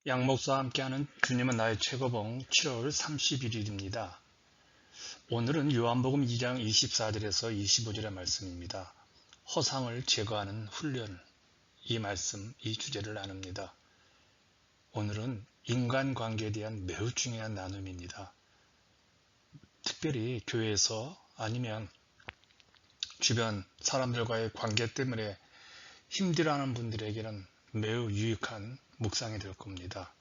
양목사와 함께하는 주님은 나의 최고봉 7월 31일입니다. 오늘은 요한복음 2장 24절에서 25절의 말씀입니다. 허상을 제거하는 훈련, 이 말씀, 이 주제를 나눕니다. 오늘은 인간관계에 대한 매우 중요한 나눔입니다. 특별히 교회에서 아니면 주변 사람들과의 관계 때문에 힘들어하는 분들에게는 매우 유익한 묵상이 될 겁니다.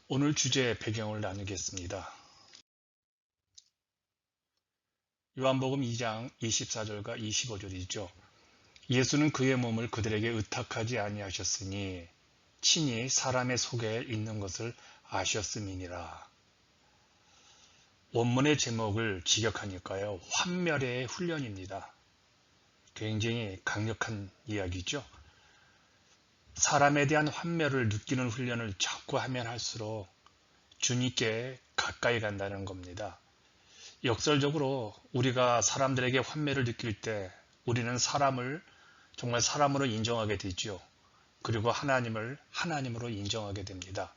오늘 주제의 배경을 나누겠습니다. 요한복음 2장 24절과 25절이죠. 예수는 그의 몸을 그들에게 의탁하지 아니하셨으니 친히 사람의 속에 있는 것을 아셨음이니라. 원문의 제목을 직역하니까요. 환멸의 훈련입니다. 굉장히 강력한 이야기죠. 사람에 대한 환멸을 느끼는 훈련을 자꾸 하면 할수록 주님께 가까이 간다는 겁니다. 역설적으로 우리가 사람들에게 환멸을 느낄 때 우리는 사람을 정말 사람으로 인정하게 되죠. 그리고 하나님을 하나님으로 인정하게 됩니다.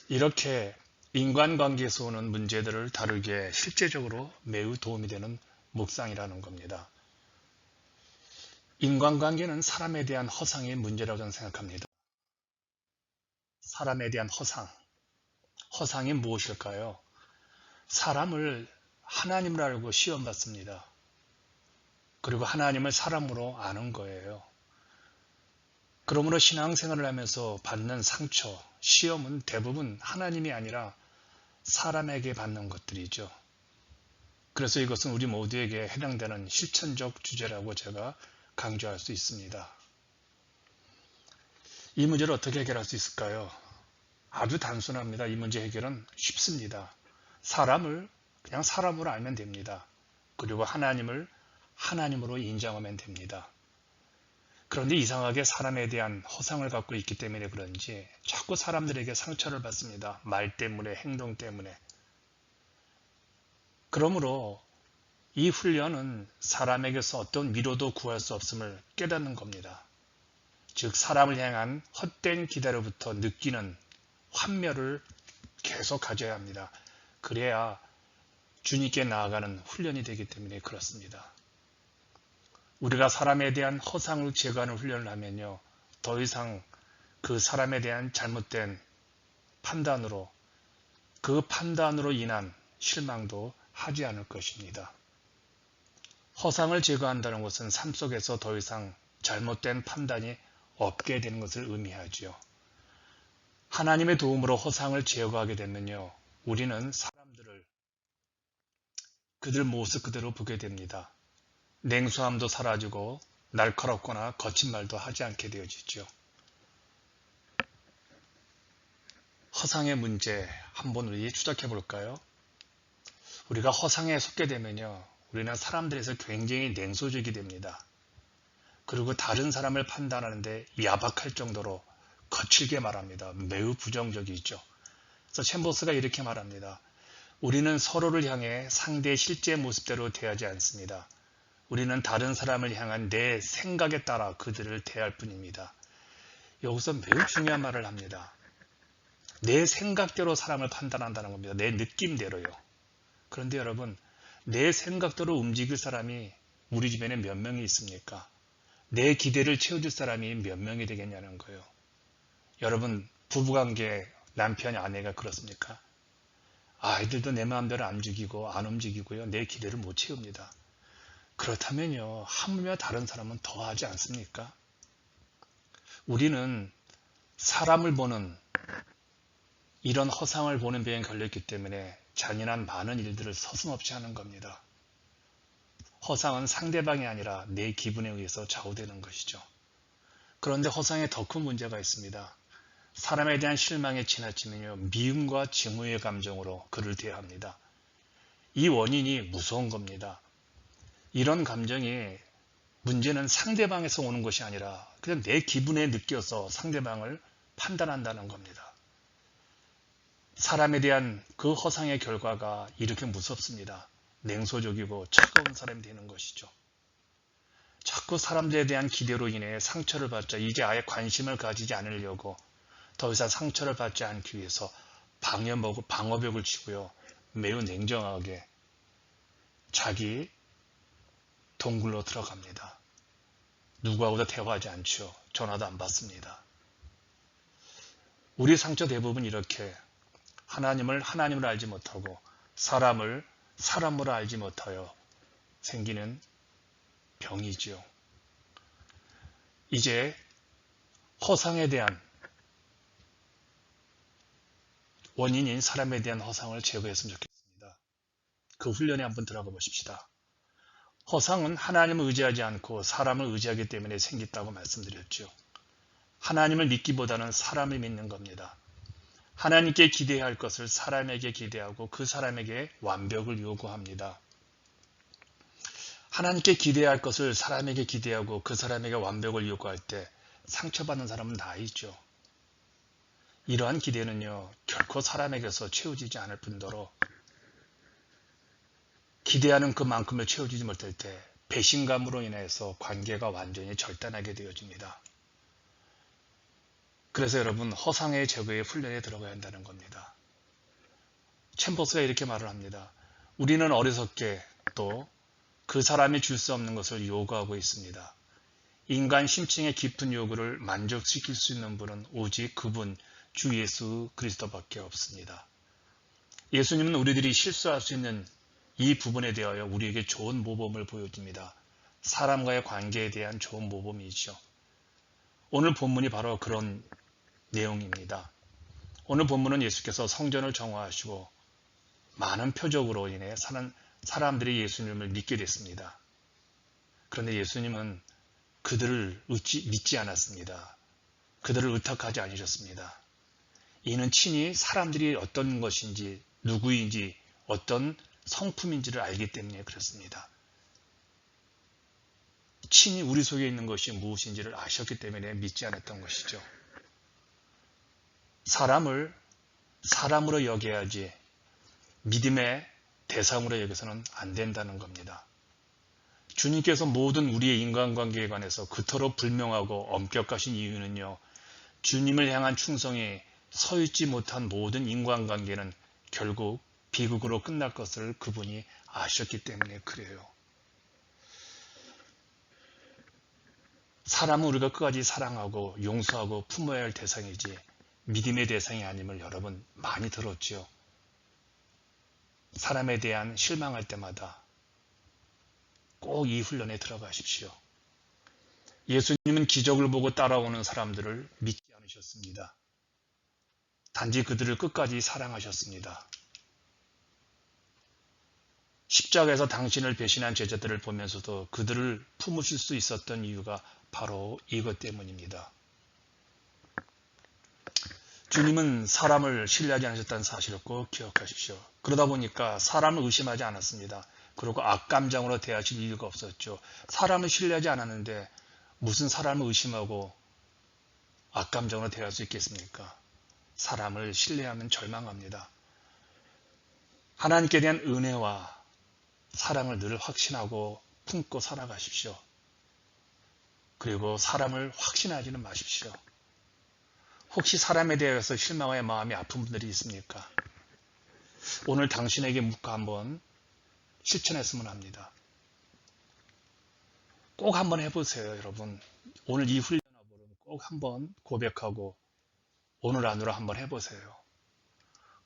이렇게 인간관계에서 오는 문제들을 다루기에 실제적으로 매우 도움이 되는 묵상이라는 겁니다. 인간관계는 사람에 대한 허상의 문제라고 저는 생각합니다. 사람에 대한 허상이 무엇일까요? 사람을 하나님으로 알고 시험받습니다. 그리고 하나님을 사람으로 아는 거예요. 그러므로 신앙생활을 하면서 받는 상처, 시험은 대부분 하나님이 아니라 사람에게 받는 것들이죠. 그래서 이것은 우리 모두에게 해당되는 실천적 주제라고 제가 강조할 수 있습니다. 이 문제를 어떻게 해결할 수 있을까요? 아주 단순합니다. 이 문제 해결은 쉽습니다. 사람을 그냥 사람으로 알면 됩니다. 그리고 하나님을 하나님으로 인정하면 됩니다. 그런데 이상하게 사람에 대한 허상을 갖고 있기 때문에 그런지 자꾸 사람들에게 상처를 받습니다. 말 때문에, 행동 때문에. 그러므로 이 훈련은 사람에게서 어떤 위로도 구할 수 없음을 깨닫는 겁니다. 즉 사람을 향한 헛된 기대로부터 느끼는 환멸을 계속 가져야 합니다. 그래야 주님께 나아가는 훈련이 되기 때문에 그렇습니다. 우리가 사람에 대한 허상을 제거하는 훈련을 하면요. 더 이상 그 사람에 대한 잘못된 판단으로 그 판단으로 인한 실망도 하지 않을 것입니다. 허상을 제거한다는 것은 삶 속에서 더 이상 잘못된 판단이 없게 되는 것을 의미하지요. 하나님의 도움으로 허상을 제거하게 되면요. 우리는 사람들을 그들 모습 그대로 보게 됩니다. 냉소함도 사라지고 날카롭거나 거친 말도 하지 않게 되어지죠. 허상의 문제 한번 우리 추적해 볼까요? 우리가 허상에 속게 되면요. 우리는 사람들에서 굉장히 냉소적이 됩니다. 그리고 다른 사람을 판단하는데 야박할 정도로 거칠게 말합니다. 매우 부정적이죠. 그래서 챔버스가 이렇게 말합니다. 우리는 서로를 향해 상대의 실제 모습대로 대하지 않습니다. 우리는 다른 사람을 향한 내 생각에 따라 그들을 대할 뿐입니다. 여기서 매우 중요한 말을 합니다. 내 생각대로 사람을 판단한다는 겁니다. 내 느낌대로요. 그런데 여러분, 내 생각대로 움직일 사람이 우리 주변에 몇 명이 있습니까? 내 기대를 채워줄 사람이 몇 명이 되겠냐는 거예요. 여러분, 부부관계 남편, 아내가 그렇습니까? 아이들도 내 마음대로 안 죽이고 안 움직이고요. 내 기대를 못 채웁니다. 그렇다면요. 하물며 다른 사람은 더 하지 않습니까? 우리는 사람을 보는 이런 허상을 보는 병에 걸렸기 때문에 잔인한 많은 일들을 서슴없이 하는 겁니다. 허상은 상대방이 아니라 내 기분에 의해서 좌우되는 것이죠. 그런데 허상에 더 큰 문제가 있습니다. 사람에 대한 실망에 지나치면요. 미움과 증오의 감정으로 그를 대합니다. 이 원인이 무서운 겁니다. 이런 감정이 문제는 상대방에서 오는 것이 아니라 그냥 내 기분에 느껴서 상대방을 판단한다는 겁니다. 사람에 대한 그 허상의 결과가 이렇게 무섭습니다. 냉소적이고 차가운 사람이 되는 것이죠. 자꾸 사람들에 대한 기대로 인해 상처를 받자 이제 아예 관심을 가지지 않으려고 더 이상 상처를 받지 않기 위해서 방어벽을 치고요. 매우 냉정하게 자기 동굴로 들어갑니다. 누구하고도 대화하지 않죠. 전화도 안 받습니다. 우리 상처 대부분 이렇게 하나님을 알지 못하고 사람을 사람으로 알지 못하여 생기는 병이지요. 이제 허상에 대한 원인인 사람에 대한 허상을 제거했으면 좋겠습니다. 그 훈련에 한번 들어가 보십시다. 허상은 하나님을 의지하지 않고 사람을 의지하기 때문에 생겼다고 말씀드렸죠. 하나님을 믿기보다는 사람을 믿는 겁니다. 하나님께 기대해야 할 것을 사람에게 기대하고 그 사람에게 완벽을 요구합니다. 하나님께 기대해야 할 것을 사람에게 기대하고 그 사람에게 완벽을 요구할 때 상처받는 사람은 다 있죠. 이러한 기대는요, 결코 사람에게서 채워지지 않을 뿐더러 기대하는 그만큼을 채워주지 못할 때 배신감으로 인해서 관계가 완전히 절단하게 되어집니다. 그래서 여러분, 허상의 제거의 훈련에 들어가야 한다는 겁니다. 챔버스가 이렇게 말을 합니다. 우리는 어리석게 또 그 사람이 줄 수 없는 것을 요구하고 있습니다. 인간 심층의 깊은 요구를 만족시킬 수 있는 분은 오직 그분 주 예수 그리스도밖에 없습니다. 예수님은 우리들이 실수할 수 있는 이 부분에 대하여 우리에게 좋은 모범을 보여줍니다. 사람과의 관계에 대한 좋은 모범이죠. 오늘 본문이 바로 그런 내용입니다. 오늘 본문은 예수께서 성전을 정화하시고 많은 표적으로 인해 사람들이 예수님을 믿게 됐습니다. 그런데 예수님은 그들을 믿지 않았습니다. 그들을 의탁하지 않으셨습니다. 이는 친히 사람들이 어떤 것인지 누구인지 어떤 성품인지를 알기 때문에 그렇습니다. 친히 우리 속에 있는 것이 무엇인지를 아셨기 때문에 믿지 않았던 것이죠. 사람을 사람으로 여겨야지 믿음의 대상으로 여겨서는 안 된다는 겁니다. 주님께서 모든 우리의 인간관계에 관해서 그토록 불명하고 엄격하신 이유는요. 주님을 향한 충성이 서있지 못한 모든 인간관계는 결국 비극으로 끝날 것을 그분이 아셨기 때문에 그래요. 사람은 우리가 끝까지 사랑하고 용서하고 품어야 할 대상이지 믿음의 대상이 아님을 여러분 많이 들었죠. 사람에 대한 실망할 때마다 꼭 이 훈련에 들어가십시오. 예수님은 기적을 보고 따라오는 사람들을 믿지 않으셨습니다. 단지 그들을 끝까지 사랑하셨습니다. 십자가에서 당신을 배신한 제자들을 보면서도 그들을 품으실 수 있었던 이유가 바로 이것 때문입니다. 주님은 사람을 신뢰하지 않으셨다는 사실을 꼭 기억하십시오. 그러다 보니까 사람을 의심하지 않았습니다. 그리고 악감정으로 대하실 이유가 없었죠. 사람을 신뢰하지 않았는데 무슨 사람을 의심하고 악감정으로 대할 수 있겠습니까? 사람을 신뢰하면 절망합니다. 하나님께 대한 은혜와 사랑을 늘 확신하고 품고 살아가십시오. 그리고 사람을 확신하지는 마십시오. 혹시 사람에 대해서 실망하여 마음이 아픈 분들이 있습니까? 오늘 당신에게 묻고 한번 실천했으면 합니다. 꼭 한번 해보세요, 여러분. 오늘 이 훈련하고는 꼭 한번 고백하고 오늘 안으로 한번 해보세요.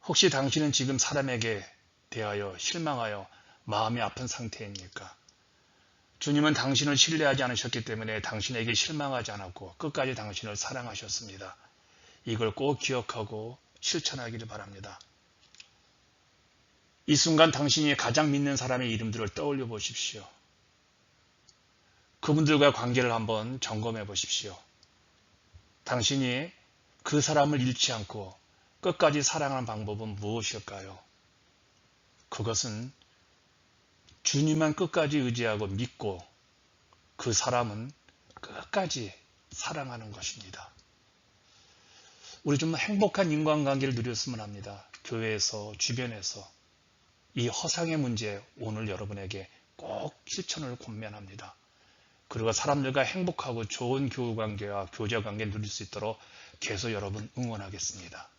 혹시 당신은 지금 사람에게 대하여 실망하여 마음이 아픈 상태입니까? 주님은 당신을 신뢰하지 않으셨기 때문에 당신에게 실망하지 않았고 끝까지 당신을 사랑하셨습니다. 이걸 꼭 기억하고 실천하기를 바랍니다. 이 순간 당신이 가장 믿는 사람의 이름들을 떠올려 보십시오. 그분들과 관계를 한번 점검해 보십시오. 당신이 그 사람을 잃지 않고 끝까지 사랑하는 방법은 무엇일까요? 그것은 주님만 끝까지 의지하고 믿고 그 사람은 끝까지 사랑하는 것입니다. 우리 좀 행복한 인간관계를 누렸으면 합니다. 교회에서, 주변에서. 이 허상의 문제 오늘 여러분에게 꼭 실천을 권면합니다. 그리고 사람들과 행복하고 좋은 교우 관계와 교제 관계를 누릴 수 있도록 계속 여러분 응원하겠습니다.